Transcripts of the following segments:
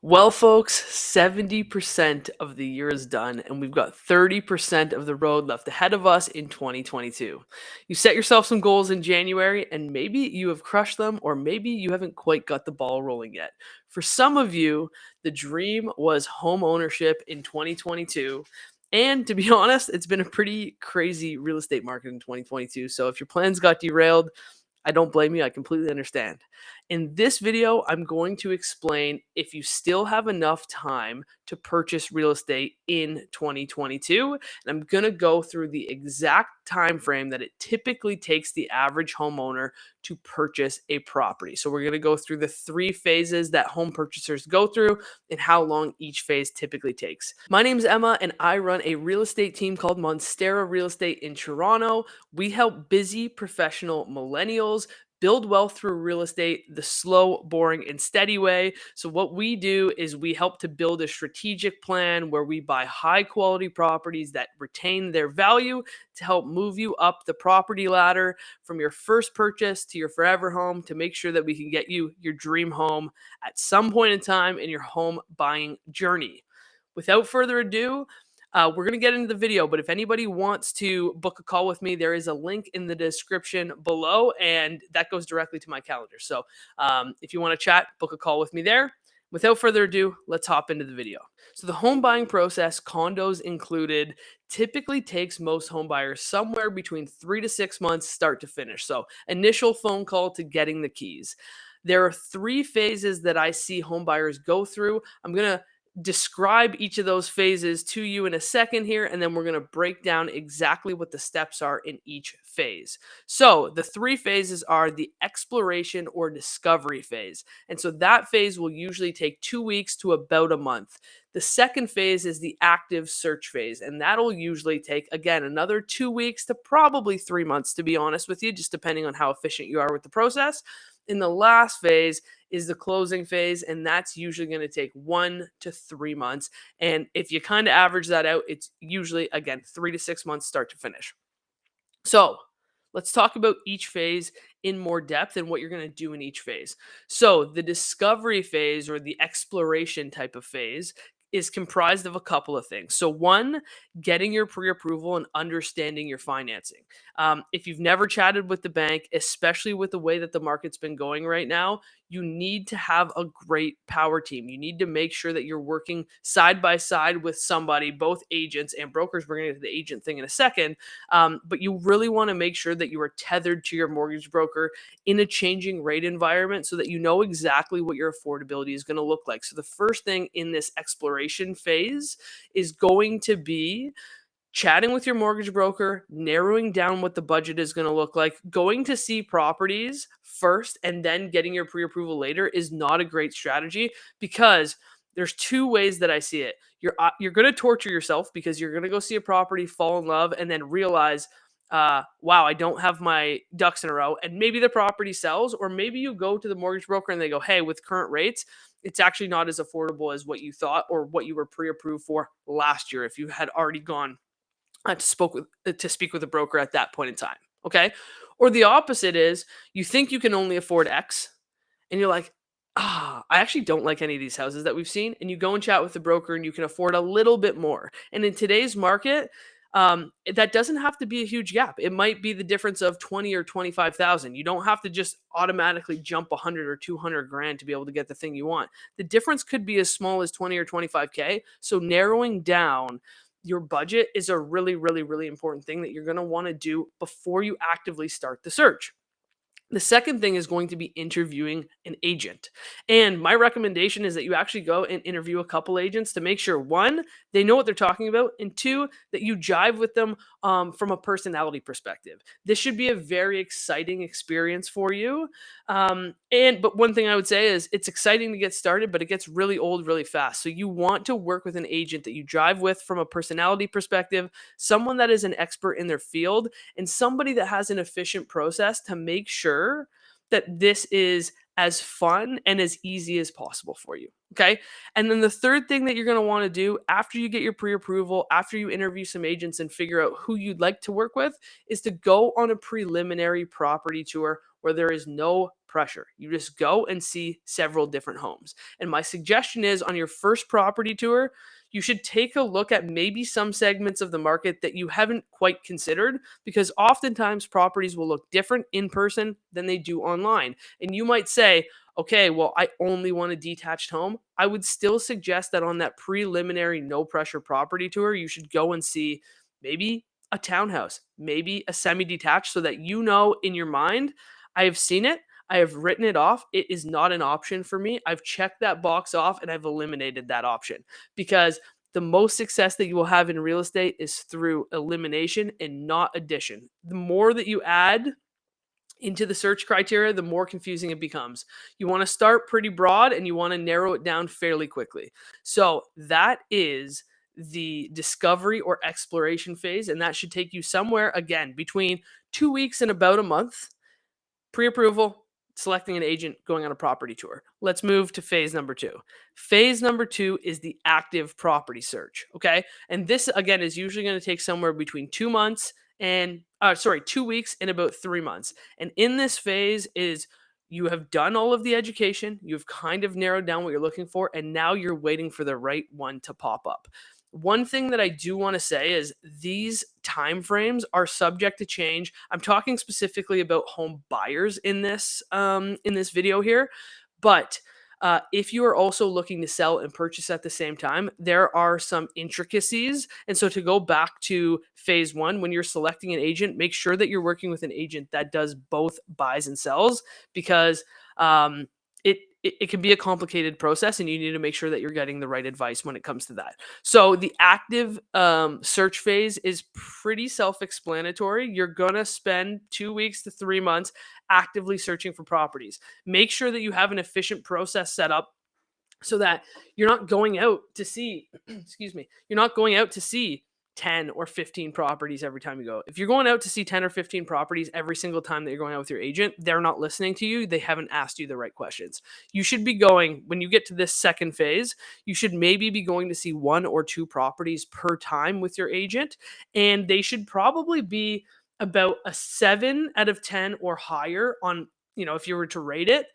Well, folks, 70% of the year is done, and we've got 30% of the road left ahead of us in 2022. You set yourself some goals in January, and maybe you have crushed them, or maybe you haven't quite got the ball rolling yet. For some of you, the dream was home ownership in 2022. And to be honest, it's been a pretty crazy real estate market in 2022. So if your plans got derailed, I don't blame you. I completely understand. In this video, I'm going to explain if you still have enough time to purchase real estate in 2022. And I'm going to go through the exact time frame that it typically takes the average homeowner to purchase a property. So we're going to go through the three phases that home purchasers go through and how long each phase typically takes. My name is Emma and I run a real estate team called Monstera Real Estate in Toronto. We help busy professional millennials build wealth through real estate the slow, boring, and steady way. So, what we do is we help to build a strategic plan where we buy high quality properties that retain their value to help move you up the property ladder from your first purchase to your forever home to make sure that we can get you your dream home at some point in time in your home buying journey. Without further ado, we're going to get into the video, but if anybody wants to book a call with me, there is a link in the description below, and that goes directly to my calendar. So if you want to chat, book a call with me there. Without further ado, let's hop into the video. So the home buying process, condos included, typically takes most home buyers somewhere between 3 to 6 months start to finish. So initial phone call to getting the keys. There are three phases that I see home buyers go through. I'm going to describe each of those phases to you in a second here, and then we're going to break down exactly what the steps are in each phase. So, the three phases are the exploration or discovery phase. And so, that phase will usually take 2 weeks to about a month. The second phase is the active search phase, and that'll usually take, again, another 2 weeks to probably 3 months, to be honest with you, just depending on how efficient you are with the process. In the last phase is the closing phase, and that's usually going to take 1 to 3 months. And if you kind of average that out, it's usually, again, 3 to 6 months start to finish. So let's talk about each phase in more depth and what you're going to do in each phase. So the discovery phase or the exploration type of phase is comprised of a couple of things. So, one, getting your pre approval and understanding your financing. If you've never chatted with the bank, especially with the way that the market's been going right now, you need to have a great power team. You need to make sure that you're working side by side with somebody, both agents and brokers. We're going to get to the agent thing in a second. But you really want to make sure that you are tethered to your mortgage broker in a changing rate environment so that you know exactly what your affordability is going to look like. So, the first thing in this exploration phase is going to be chatting with your mortgage broker, narrowing down what the budget is going to look like. Going to see properties first and then getting your pre approval later is not a great strategy because there's two ways that I see it. You're going to torture yourself because you're going to go see a property, fall in love, and then realize, wow, I don't have my ducks in a row. And maybe the property sells, or maybe you go to the mortgage broker and they go, hey, with current rates, it's actually not as affordable as what you thought or what you were pre-approved for last year if you had already gone to speak with a broker at that point in time. Okay. Or the opposite is you think you can only afford X and you're like, I actually don't like any of these houses that we've seen. And you go and chat with the broker and you can afford a little bit more. And in today's market, that doesn't have to be a huge gap. It might be the difference of 20 or 25,000. You don't have to just automatically jump 100 or 200 grand to be able to get the thing you want. The difference could be as small as 20 or 25K. So narrowing down your budget is a really, really, really important thing that you're going to want to do before you actively start the search. The second thing is going to be interviewing an agent. And my recommendation is that you actually go and interview a couple agents to make sure, one, they know what they're talking about, and two, that you jive with them from a personality perspective. This should be a very exciting experience for you. But one thing I would say is it's exciting to get started, but it gets really old really fast. So you want to work with an agent that you jive with from a personality perspective, someone that is an expert in their field, and somebody that has an efficient process to make sure that this is as fun and as easy as possible for you. Okay. And then the third thing that you're going to want to do after you get your pre approval, after you interview some agents and figure out who you'd like to work with, is to go on a preliminary property tour where there is no pressure. You just go and see several different homes. And my suggestion is on your first property tour, you should take a look at maybe some segments of the market that you haven't quite considered, because oftentimes properties will look different in person than they do online. And you might say, okay, well, I only want a detached home. I would still suggest that on that preliminary no pressure property tour, you should go and see maybe a townhouse, maybe a semi detached, so that you know in your mind, I have seen it. I have written it off. It is not an option for me. I've checked that box off and I've eliminated that option, because the most success that you will have in real estate is through elimination and not addition. The more that you add into the search criteria, the more confusing it becomes. You want to start pretty broad and you want to narrow it down fairly quickly. So that is the discovery or exploration phase. And that should take you somewhere, again, between 2 weeks and about a month. Pre-approval, selecting an agent, going on a property tour. Let's move to phase number two. Phase number two is the active property search. Okay. And this, again, is usually going to take somewhere between 2 months and, 2 weeks and about 3 months. And in this phase is you have done all of the education, you've kind of narrowed down what you're looking for, and now you're waiting for the right one to pop up. One thing that I do want to say is these timeframes are subject to change. I'm talking specifically about home buyers in this video here, but if you are also looking to sell and purchase at the same time, there are some intricacies. And so, to go back to phase one, when you're selecting an agent, make sure that you're working with an agent that does both buys and sells, because um, it can be a complicated process, and you need to make sure that you're getting the right advice when it comes to that. So the active search phase is pretty self-explanatory. You're gonna spend 2 weeks to 3 months actively searching for properties. Make sure that you have an efficient process set up so that you're not going out to see excuse me, you're not going out to see 10 or 15 properties every time you go. If you're going out to see 10 or 15 properties every single time that you're going out with your agent, they're not listening to you. They haven't asked you the right questions. You should be going, when you get to this second phase, you should maybe be going to see one or two properties per time with your agent, and they should probably be about a 7 out of 10 or higher on, if you were to rate it.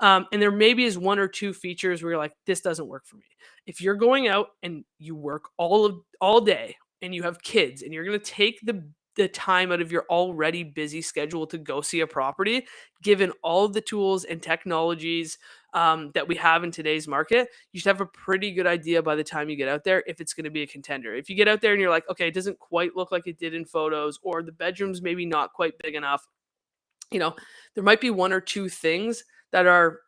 And there maybe is one or two features where you're like, this doesn't work for me. If you're going out and you work all day and you have kids and you're going to take the time out of your already busy schedule to go see a property, given all of the tools and technologies that we have in today's market, you should have a pretty good idea by the time you get out there if it's going to be a contender. If you get out there and you're like, okay, it doesn't quite look like it did in photos, or the bedroom's maybe not quite big enough, you know, there might be one or two things that are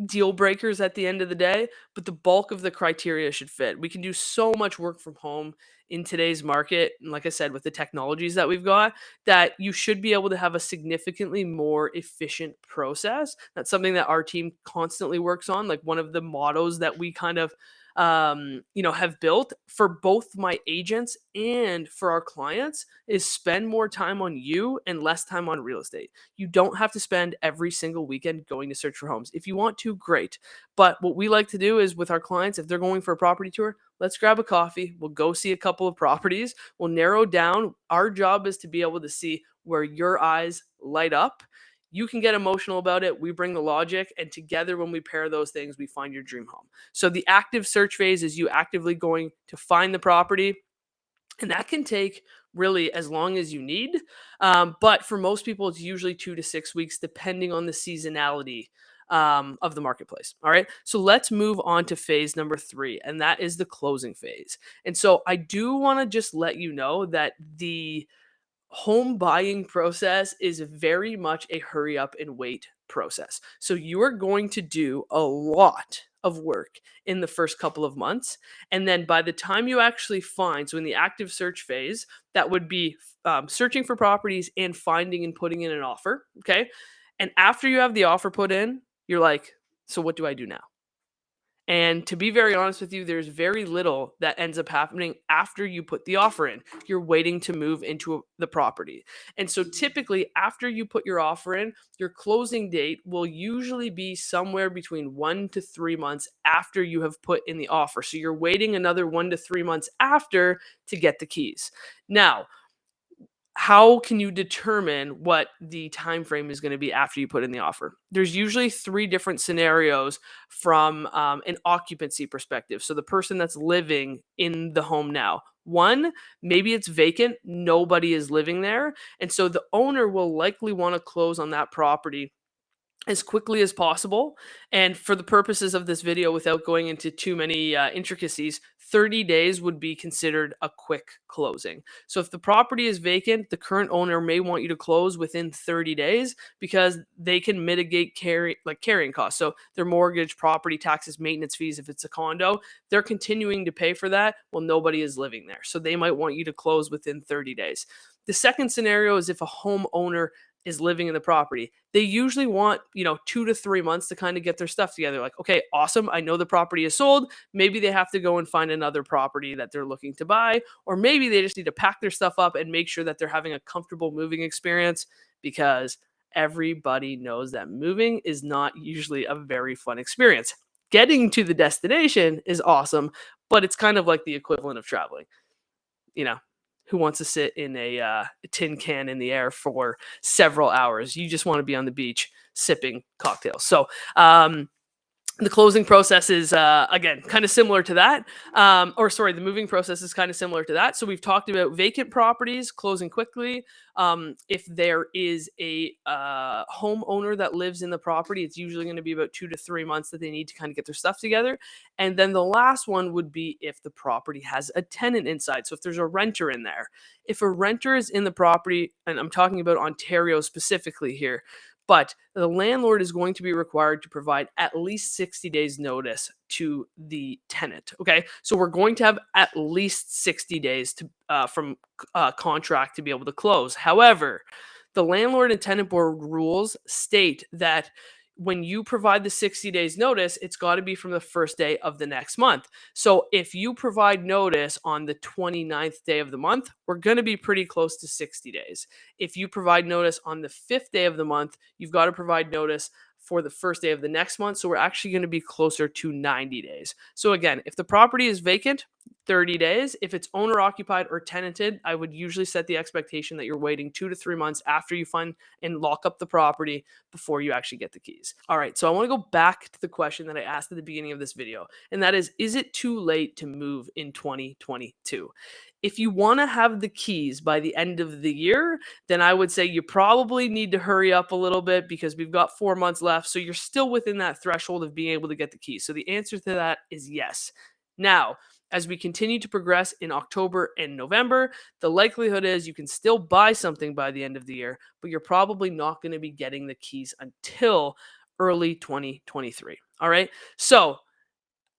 deal breakers at the end of the day, but the bulk of the criteria should fit. We can do so much work from home in today's market. And like I said, with the technologies that we've got, that you should be able to have a significantly more efficient process. That's something that our team constantly works on. Like, one of the mottos that we kind of have built for both my agents and for our clients is spend more time on you and less time on real estate. You don't have to spend every single weekend going to search for homes. If you want to, great. But what we like to do is, with our clients, if they're going for a property tour, let's grab a coffee. We'll go see a couple of properties. We'll narrow down. Our job is to be able to see where your eyes light up. You can get emotional about it. We bring the logic. And together, when we pair those things, we find your dream home. So the active search phase is you actively going to find the property, and that can take really as long as you need. But for most people, it's usually 2 to 6 weeks, depending on the seasonality of the marketplace. All right. So let's move on to phase number three, and that is the closing phase. And so I do want to just let you know that the home buying process is very much a hurry up and wait process. So you are going to do a lot of work in the first couple of months. And then by the time you actually find, so in the active search phase, that would be searching for properties and finding and putting in an offer. Okay. And after you have the offer put in, you're like, so what do I do now? And to be very honest with you, there's very little that ends up happening after you put the offer in. You're waiting to move into the property. And so typically, after you put your offer in, your closing date will usually be somewhere between 1 to 3 months after you have put in the offer. So you're waiting another 1 to 3 months after to get the keys. Now, how can you determine what the time frame is going to be after you put in the offer? There's usually three different scenarios from an occupancy perspective. So the person that's living in the home now. One, maybe it's vacant, nobody is living there, and so the owner will likely want to close on that property as quickly as possible. And for the purposes of this video, without going into too many intricacies, 30 days would be considered a quick closing. So if the property is vacant, the current owner may want you to close within 30 days because they can mitigate carrying costs. So their mortgage, property taxes, maintenance fees, if it's a condo, they're continuing to pay for that while nobody is living there. So they might want you to close within 30 days. The second scenario is if a homeowner is living in the property. They usually want, 2 to 3 months to kind of get their stuff together. Like, okay, awesome. I know the property is sold. Maybe they have to go and find another property that they're looking to buy, or maybe they just need to pack their stuff up and make sure that they're having a comfortable moving experience because everybody knows that moving is not usually a very fun experience. Getting to the destination is awesome, but it's kind of like the equivalent of traveling. You know, who wants to sit in a tin can in the air for several hours? You just want to be on the beach sipping cocktails. So, the closing process is again kind of similar to that, or sorry, the moving process is kind of similar to that. So we've talked about vacant properties closing quickly. If there is a homeowner that lives in the property, it's usually going to be about 2 to 3 months that they need to kind of get their stuff together. And then the last one would be if the property has a tenant inside. So if there's a renter in there, if a renter is in the property, and I'm talking about Ontario specifically here, but the landlord is going to be required to provide at least 60 days notice to the tenant. Okay, so we're going to have at least 60 days to from contract to be able to close. However, the landlord and tenant board rules state that when you provide the 60 days notice, it's got to be from the first day of the next month. So if you provide notice on the 29th day of the month, we're going to be pretty close to 60 days. If you provide notice on the 5th day of the month, you've got to provide notice for the first day of the next month. So we're actually going to be closer to 90 days. So again, if the property is vacant, 30 days. If it's owner occupied or tenanted, I would usually set the expectation that you're waiting 2 to 3 months after you find and lock up the property before you actually get the keys. All right, so I want to go back to the question that I asked at the beginning of this video, and that is it too late to move in 2022? If you want to have the keys by the end of the year, then I would say you probably need to hurry up a little bit because we've got 4 months left. So you're still within that threshold of being able to get the keys. So the answer to that is yes. Now, as we continue to progress in October and November, the likelihood is you can still buy something by the end of the year, but you're probably not going to be getting the keys until early 2023. All right. So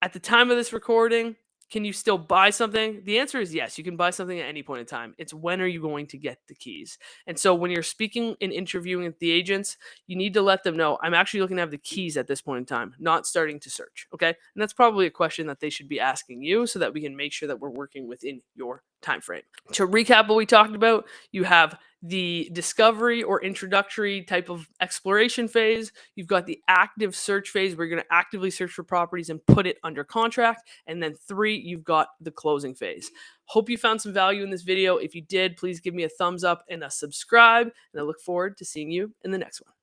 at the time of this recording, can you still buy something? The answer is yes. You can buy something at any point in time. It's when are you going to get the keys? And so when you're speaking and interviewing with the agents, you need to let them know I'm actually looking to have the keys at this point in time, not starting to search. Okay. And that's probably a question that they should be asking you so that we can make sure that we're working within your time frame. To recap what we talked about, you have the discovery or introductory type of exploration phase. You've got the active search phase where you're going to actively search for properties and put it under contract. And then 3, you've got the closing phase. Hope you found some value in this video. If you did, please give me a thumbs up and a subscribe. And I look forward to seeing you in the next one.